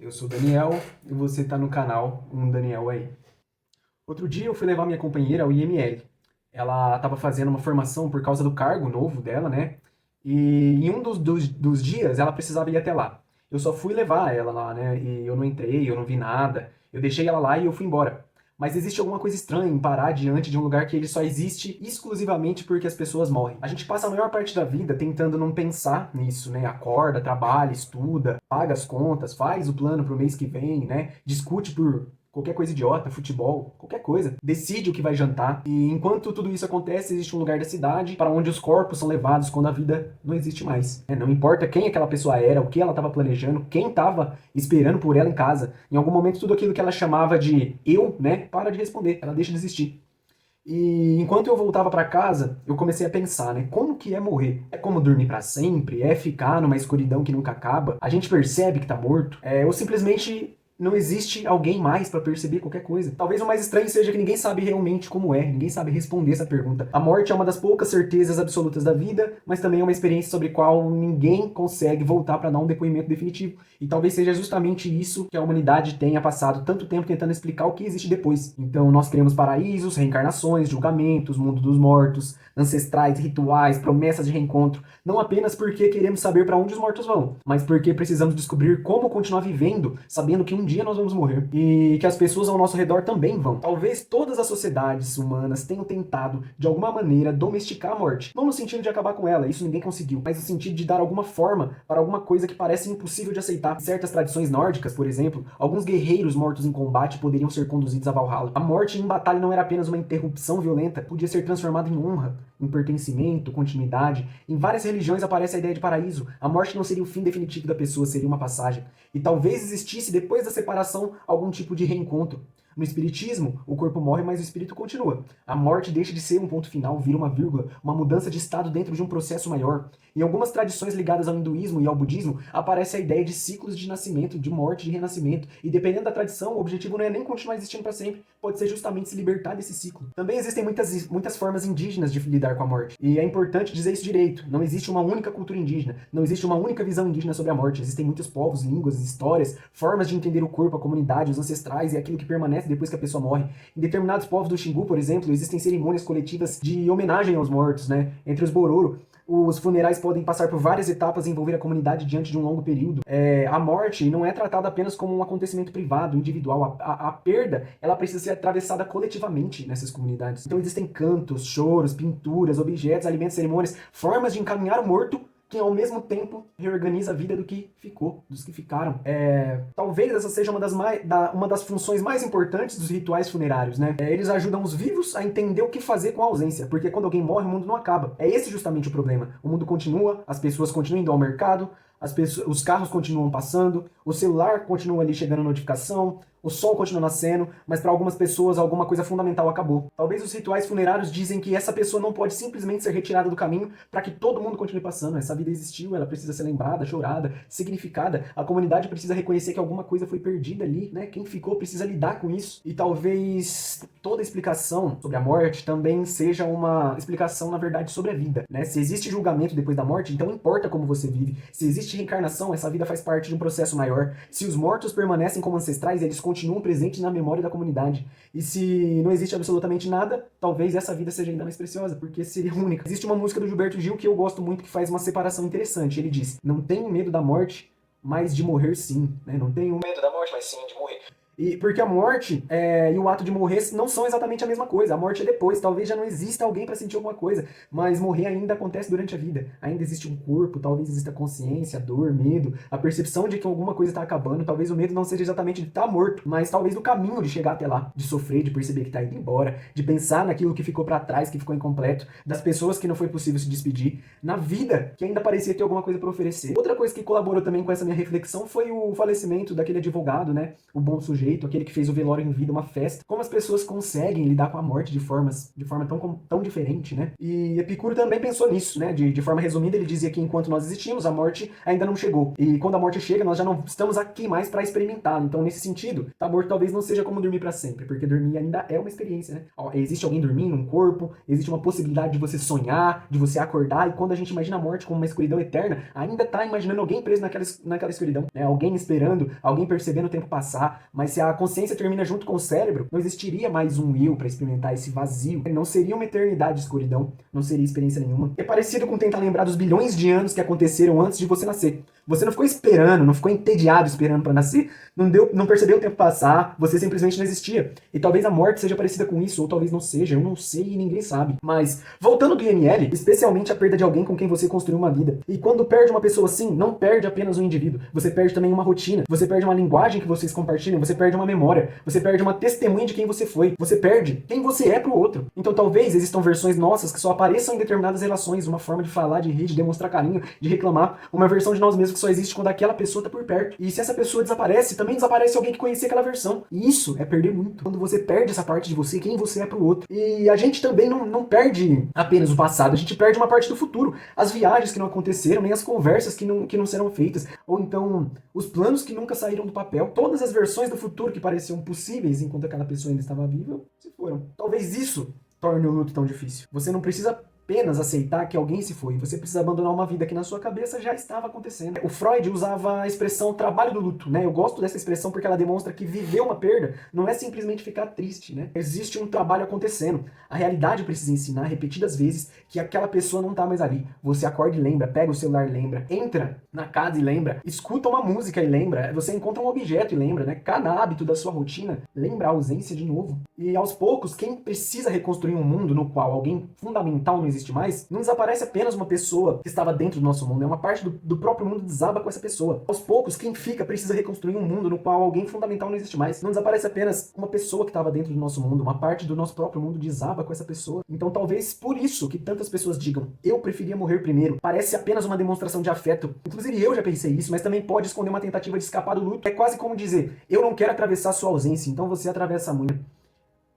Eu sou o Daniel e você está no canal Um Daniel Aí. Outro dia eu fui levar minha companheira ao IML. Ela estava fazendo uma formação por causa do cargo novo dela, né? E em um dos dias ela precisava ir até lá. Eu só fui levar ela lá, né? E eu não entrei, eu não vi nada. Eu deixei ela lá e eu fui embora. Mas existe alguma coisa estranha em parar diante de um lugar que ele só existe exclusivamente porque as pessoas morrem. A gente passa a maior parte da vida tentando não pensar nisso, né? Acorda, trabalha, estuda, paga as contas, faz o plano pro mês que vem, né? Discute por qualquer coisa idiota, futebol, qualquer coisa. Decide o que vai jantar. E enquanto tudo isso acontece, existe um lugar da cidade para onde os corpos são levados quando a vida não existe mais. Não importa quem aquela pessoa era, o que ela estava planejando, quem estava esperando por ela em casa. Em algum momento, tudo aquilo que ela chamava de eu, né, para de responder. Ela deixa de existir. E enquanto eu voltava para casa, eu comecei a pensar, né? Como que é morrer? É como dormir para sempre? É ficar numa escuridão que nunca acaba? A gente percebe que tá morto? Ou simplesmente não existe alguém mais para perceber qualquer coisa? Talvez o mais estranho seja que ninguém sabe realmente como é, ninguém sabe responder essa pergunta. A morte é uma das poucas certezas absolutas da vida, mas também é uma experiência sobre a qual ninguém consegue voltar para dar um depoimento definitivo. E talvez seja justamente isso que a humanidade tenha passado tanto tempo tentando explicar o que existe depois. Então nós criamos paraísos, reencarnações, julgamentos, mundo dos mortos, ancestrais, rituais, promessas de reencontro, não apenas porque queremos saber para onde os mortos vão, mas porque precisamos descobrir como continuar vivendo, sabendo que um dia nós vamos morrer e que as pessoas ao nosso redor também vão. Talvez todas as sociedades humanas tenham tentado, de alguma maneira, domesticar a morte. Não no sentido de acabar com ela, isso ninguém conseguiu, mas no sentido de dar alguma forma para alguma coisa que parece impossível de aceitar. Em certas tradições nórdicas, por exemplo, alguns guerreiros mortos em combate poderiam ser conduzidos a Valhalla. A morte em batalha não era apenas uma interrupção violenta, podia ser transformada em honra, em pertencimento, continuidade. Em várias religiões aparece a ideia de paraíso. A morte não seria o fim definitivo da pessoa, seria uma passagem. E talvez existisse, depois da separação, algum tipo de reencontro. No espiritismo, o corpo morre, mas o espírito continua. A morte deixa de ser um ponto final, vira uma vírgula, uma mudança de estado dentro de um processo maior. Em algumas tradições ligadas ao hinduísmo e ao budismo, aparece a ideia de ciclos de nascimento, de morte, de renascimento. E dependendo da tradição, o objetivo não é nem continuar existindo para sempre, pode ser justamente se libertar desse ciclo. Também existem muitas formas indígenas de lidar com a morte. E é importante dizer isso direito. Não existe uma única cultura indígena, não existe uma única visão indígena sobre a morte. Existem muitos povos, línguas, histórias, formas de entender o corpo, a comunidade, os ancestrais e aquilo que permanece depois que a pessoa morre. Em determinados povos do Xingu, por exemplo, existem cerimônias coletivas de homenagem aos mortos, né? Entre os Bororo, os funerais podem passar por várias etapas e envolver a comunidade diante de um longo período. A morte não é tratada apenas como um acontecimento privado, individual. A perda, ela precisa ser atravessada coletivamente nessas comunidades. Então existem cantos, choros, pinturas, objetos, alimentos, cerimônias, formas de encaminhar o morto que ao mesmo tempo reorganiza a vida do que ficou, dos que ficaram. Talvez essa seja uma das funções mais importantes dos rituais funerários, né? Eles ajudam os vivos a entender o que fazer com a ausência, porque quando alguém morre, o mundo não acaba. É esse justamente o problema. O mundo continua, as pessoas continuam indo ao mercado, os carros continuam passando, o celular continua ali chegando notificação, o sol continua nascendo, mas para algumas pessoas alguma coisa fundamental acabou. Talvez os rituais funerários dizem que essa pessoa não pode simplesmente ser retirada do caminho para que todo mundo continue passando. Essa vida existiu, ela precisa ser lembrada, chorada, significada. A comunidade precisa reconhecer que alguma coisa foi perdida ali, né? Quem ficou precisa lidar com isso. E talvez toda explicação sobre a morte também seja uma explicação, na verdade, sobre a vida, né? Se existe julgamento depois da morte, então importa como você vive. Se existe reencarnação, essa vida faz parte de um processo maior. Se os mortos permanecem como ancestrais, eles continuam presentes na memória da comunidade. E se não existe absolutamente nada, talvez essa vida seja ainda mais preciosa, porque seria única. Existe uma música do Gilberto Gil que eu gosto muito, que faz uma separação interessante. Ele diz: não tenho medo da morte, mas de morrer sim. Né? Não tenho medo da morte, mas sim de morrer. Porque a morte e o ato de morrer não são exatamente a mesma coisa. A morte é depois. Talvez já não exista alguém para sentir alguma coisa, mas morrer ainda acontece durante a vida. Ainda existe um corpo, talvez exista consciência, dor, medo, a percepção de que alguma coisa está acabando. Talvez o medo não seja exatamente de estar morto, mas talvez do caminho de chegar até lá, de sofrer, de perceber que está indo embora, de pensar naquilo que ficou para trás, que ficou incompleto, das pessoas que não foi possível se despedir, na vida que ainda parecia ter alguma coisa para oferecer. Outra coisa que colaborou também com essa minha reflexão foi o falecimento daquele advogado, né? O Bom Sujeito, jeito, aquele que fez o velório em vida uma festa. Como as pessoas conseguem lidar com a morte de forma tão diferente, né? E Epicuro também pensou nisso, né? De forma resumida, ele dizia que enquanto nós existimos, a morte ainda não chegou. E quando a morte chega, nós já não estamos aqui mais para experimentá-la. Então, nesse sentido, a morte talvez não seja como dormir para sempre, porque dormir ainda é uma experiência, né? Existe alguém dormindo num corpo, existe uma possibilidade de você sonhar, de você acordar, e quando a gente imagina a morte como uma escuridão eterna, ainda tá imaginando alguém preso naquela escuridão, né? Alguém esperando, alguém percebendo o tempo passar, mas se a consciência termina junto com o cérebro, não existiria mais um eu para experimentar esse vazio. Não seria uma eternidade de escuridão, não seria experiência nenhuma. É parecido com tentar lembrar dos bilhões de anos que aconteceram antes de você nascer. Você não ficou esperando, não ficou entediado esperando para nascer, não percebeu o tempo passar, você simplesmente não existia. E talvez a morte seja parecida com isso, ou talvez não seja, eu não sei e ninguém sabe. Mas, voltando do IML, especialmente a perda de alguém com quem você construiu uma vida. E quando perde uma pessoa assim, não perde apenas um indivíduo, você perde também uma rotina, você perde uma linguagem que vocês compartilham, você perde uma memória, você perde uma testemunha de quem você foi, você perde quem você é pro outro. Então talvez existam versões nossas que só apareçam em determinadas relações, uma forma de falar, de rir, de demonstrar carinho, de reclamar, uma versão de nós mesmos que só existe quando aquela pessoa tá por perto. E se essa pessoa desaparece, também desaparece alguém que conhecia aquela versão. E isso é perder muito. Quando você perde essa parte de você, quem você é pro outro. E a gente também não perde apenas o passado, a gente perde uma parte do futuro. As viagens que não aconteceram, nem as conversas que não serão feitas. Ou então, os planos que nunca saíram do papel. Todas as versões do futuro que pareciam possíveis enquanto aquela pessoa ainda estava viva, se foram. Talvez isso torne o luto tão difícil. Você não precisa apenas aceitar que alguém se foi. Você precisa abandonar uma vida que na sua cabeça já estava acontecendo. O Freud usava a expressão trabalho do luto, né? Eu gosto dessa expressão porque ela demonstra que viver uma perda não é simplesmente ficar triste, né? Existe um trabalho acontecendo. A realidade precisa ensinar repetidas vezes que aquela pessoa não tá mais ali. Você acorda e lembra, pega o celular e lembra, entra na casa e lembra, escuta uma música e lembra, você encontra um objeto e lembra, né? Cada hábito da sua rotina lembra a ausência de novo. E aos poucos, quem precisa reconstruir um mundo no qual alguém fundamental não existe mais, não desaparece apenas uma pessoa que estava dentro do nosso mundo, é uma parte do próprio mundo desaba com essa pessoa. Aos poucos, quem fica precisa reconstruir um mundo no qual alguém fundamental não existe mais. Não desaparece apenas uma pessoa que estava dentro do nosso mundo, uma parte do nosso próprio mundo desaba com essa pessoa. Então talvez por isso que tantas pessoas digam, eu preferia morrer primeiro. Parece apenas uma demonstração de afeto. Inclusive eu já pensei isso, mas também pode esconder uma tentativa de escapar do luto. É quase como dizer, eu não quero atravessar sua ausência, então você atravessa a minha.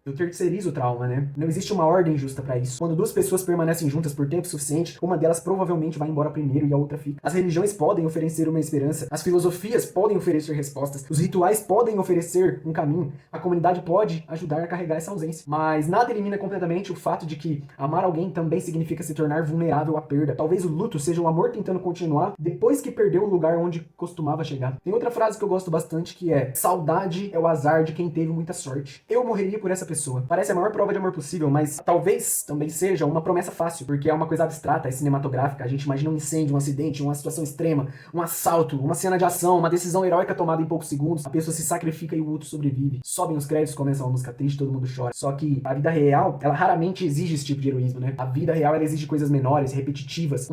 Eu terceirizo o trauma, né? Não existe uma ordem justa pra isso. Quando duas pessoas permanecem juntas por tempo suficiente, uma delas provavelmente vai embora primeiro e a outra fica. As religiões podem oferecer uma esperança, as filosofias podem oferecer respostas, os rituais podem oferecer um caminho, a comunidade pode ajudar a carregar essa ausência. Mas nada elimina completamente o fato de que amar alguém também significa se tornar vulnerável à perda. Talvez o luto seja o amor tentando continuar depois que perdeu o lugar onde costumava chegar. Tem outra frase que eu gosto bastante que é: saudade é o azar de quem teve muita sorte. Eu morreria por essa pessoa. Parece a maior prova de amor possível, mas talvez também seja uma promessa fácil, porque é uma coisa abstrata, é cinematográfica. A gente imagina um incêndio, um acidente, uma situação extrema, um assalto, uma cena de ação, uma decisão heróica tomada em poucos segundos. A pessoa se sacrifica e o outro sobrevive. Sobem os créditos, começa uma música triste, todo mundo chora. Só que a vida real, ela raramente exige esse tipo de heroísmo, né? A vida real, ela exige coisas menores, repetitivas,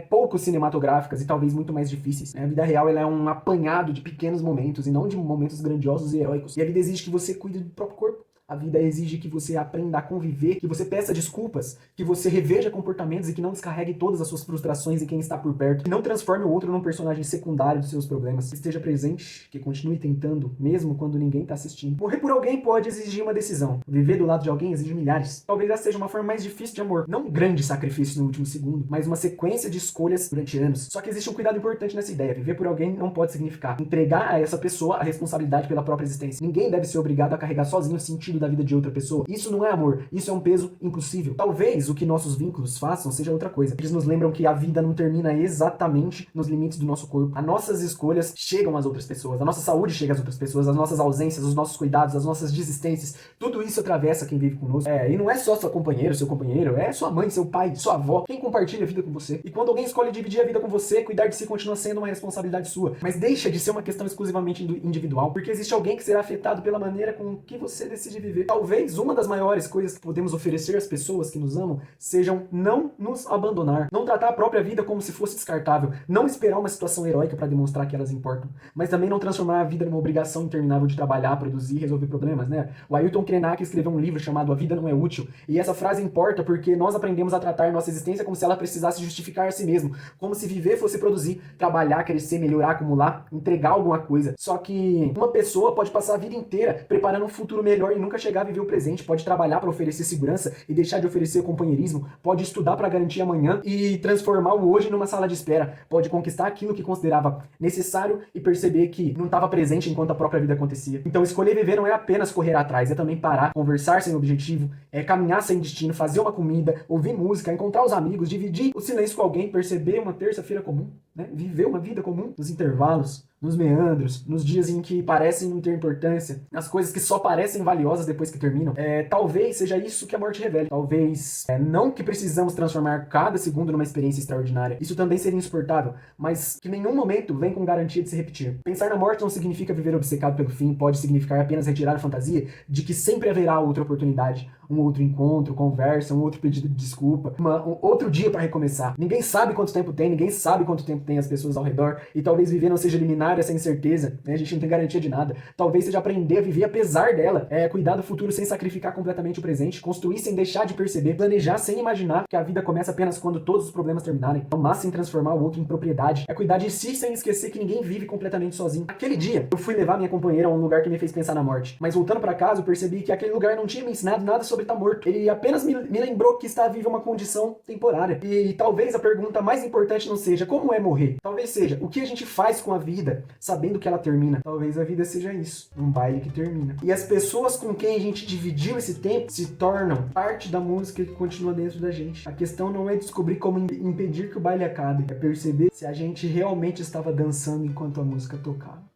pouco cinematográficas e talvez muito mais difíceis. A vida real, ela é um apanhado de pequenos momentos e não de momentos grandiosos e heróicos. E a vida exige que você cuide do próprio corpo. A vida exige que você aprenda a conviver, que você peça desculpas, que você reveja comportamentos e que não descarregue todas as suas frustrações em quem está por perto. Que não transforme o outro num personagem secundário dos seus problemas. Que esteja presente, que continue tentando, mesmo quando ninguém está assistindo. Morrer por alguém pode exigir uma decisão. Viver do lado de alguém exige milhares. Talvez essa seja uma forma mais difícil de amor. Não um grande sacrifício no último segundo, mas uma sequência de escolhas durante anos. Só que existe um cuidado importante nessa ideia. Viver por alguém não pode significar entregar a essa pessoa a responsabilidade pela própria existência. Ninguém deve ser obrigado a carregar sozinho o sentido da vida de outra pessoa. Isso não é amor, isso é um peso impossível. Talvez o que nossos vínculos façam seja outra coisa. Eles nos lembram que a vida não termina exatamente nos limites do nosso corpo. As nossas escolhas chegam às outras pessoas, a nossa saúde chega às outras pessoas, as nossas ausências, os nossos cuidados, as nossas desistências, tudo isso atravessa quem vive conosco. E não é só seu companheiro, é sua mãe, seu pai, sua avó, quem compartilha a vida com você. E quando alguém escolhe dividir a vida com você, cuidar de si continua sendo uma responsabilidade sua. Mas deixa de ser uma questão exclusivamente individual, porque existe alguém que será afetado pela maneira com que você decide viver sobreviver. Talvez uma das maiores coisas que podemos oferecer às pessoas que nos amam sejam não nos abandonar, não tratar a própria vida como se fosse descartável, não esperar uma situação heróica para demonstrar que elas importam, mas também não transformar a vida numa obrigação interminável de trabalhar, produzir e resolver problemas, né? O Ailton Krenak escreveu um livro chamado A Vida Não É Útil, e essa frase importa porque nós aprendemos a tratar nossa existência como se ela precisasse justificar a si mesmo, como se viver fosse produzir, trabalhar, crescer, melhorar, acumular, entregar alguma coisa. Só que uma pessoa pode passar a vida inteira preparando um futuro melhor e nunca chegar a viver o presente, pode trabalhar para oferecer segurança e deixar de oferecer companheirismo, pode estudar para garantir amanhã e transformar o hoje numa sala de espera, pode conquistar aquilo que considerava necessário e perceber que não estava presente enquanto a própria vida acontecia. Então escolher viver não é apenas correr atrás, é também parar, conversar sem objetivo, é caminhar sem destino, fazer uma comida, ouvir música, encontrar os amigos, dividir o silêncio com alguém, perceber uma terça-feira comum, né? Viver uma vida comum nos intervalos, nos meandros, nos dias em que parecem não ter importância, nas coisas que só parecem valiosas depois que terminam. Talvez seja isso que a morte revele. Talvez não que precisamos transformar cada segundo numa experiência extraordinária. Isso também seria insuportável, mas que nenhum momento vem com garantia de se repetir. Pensar na morte não significa viver obcecado pelo fim, pode significar apenas retirar a fantasia de que sempre haverá outra oportunidade, um outro encontro, conversa, um outro pedido de desculpa, um outro dia para recomeçar. Ninguém sabe quanto tempo tem, ninguém sabe quanto tempo tem as pessoas ao redor, e talvez viver não seja eliminar essa incerteza, né? A gente não tem garantia de nada. Talvez seja aprender a viver apesar dela, cuidar do futuro sem sacrificar completamente o presente, construir sem deixar de perceber, planejar sem imaginar que a vida começa apenas quando todos os problemas terminarem, amar sem transformar o outro em propriedade, é cuidar de si sem esquecer que ninguém vive completamente sozinho. Aquele dia, eu fui levar minha companheira a um lugar que me fez pensar na morte, mas voltando para casa eu percebi que aquele lugar não tinha me ensinado nada sobre estar morto. Ele apenas me lembrou que estar vivo é uma condição temporária. E talvez a pergunta mais importante não seja como é morrer, talvez seja o que a gente faz com a vida sabendo que ela termina. Talvez a vida seja isso, um baile que termina. E as pessoas com quem a gente dividiu esse tempo se tornam parte da música que continua dentro da gente. A questão não é descobrir como impedir que o baile acabe, é perceber se a gente realmente estava dançando enquanto a música tocava.